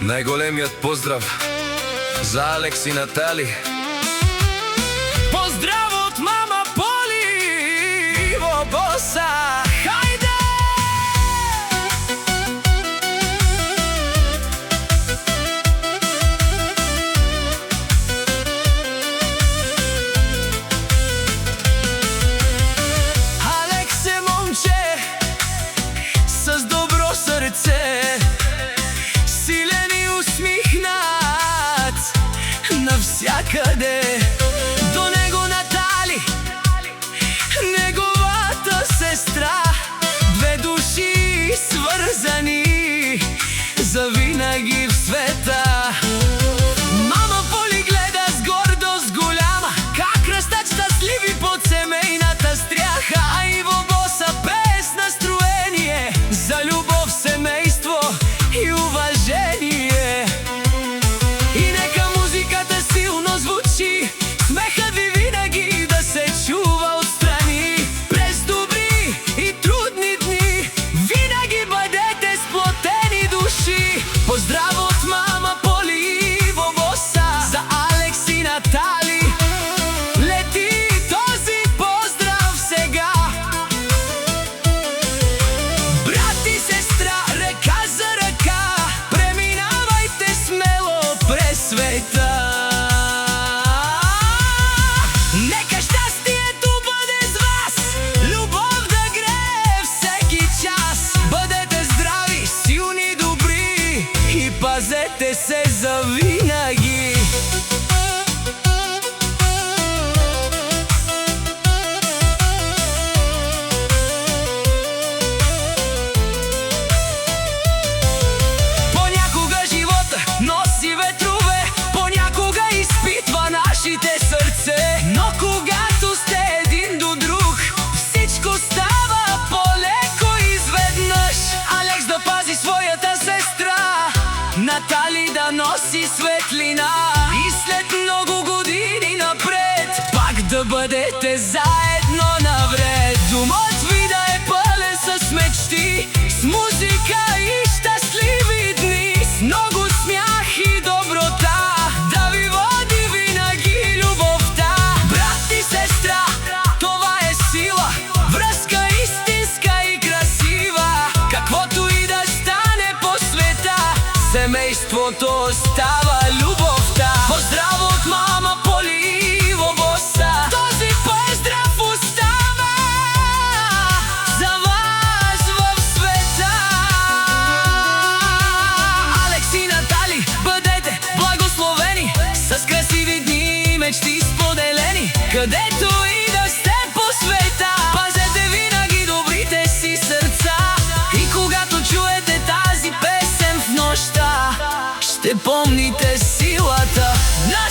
Най-големият поздрав за Алекс и Натали. Поздрав от мама Поли и Боса! Хайде! Алекс е момче с добро сърце, силен и усмихнат навсякъде. До него Натали, неговата сестра, две души свързани завинаги в света. Мама Поли гледа с гордост голяма как растат щастливи под семейната стряха, а Иво Боса без настроение за любов, семейство и уважение. И нека музиката силно звучи, смехът ви винаги да се чува отстрани. През добри и трудни дни винаги бъдете сплотени души. Поздрав от мама Поли и Иво Боса за Алекс и Натали. Лети този поздрав сега. Брат и сестра, ръка за ръка, преминавайте смело през света. Нека щастието бъде с вас, любов да грее всеки час. Бъдете здрави, силни, добри и пазете се завинаги. Понякога живота носи ветрове, понякога изпитва нашите сърце, но когато сте един до друг, всичко става по-леко изведнъж. Алекс да пази своята сестра, Натали да носи светлина, и след много години напред пак да бъдете заедно навред. Домът ви да е пълен с мечти, с музика и щастливи дни, с много смях и доброта, да ви води винаги любовта. Брат и сестра, това е сила, връзка истинска и красива. Каквото и да стане по света, семейството остава любовта. Поздрав от мама Поли и Иво Боса, този поздрав остава за вас в света. Алекс и Натали, бъдете благословени с красиви дни и мечти споделени. Където и да сте по света, пазете винаги добрите си сърца. И когато чуете тази песен в нощта, ще помните силата на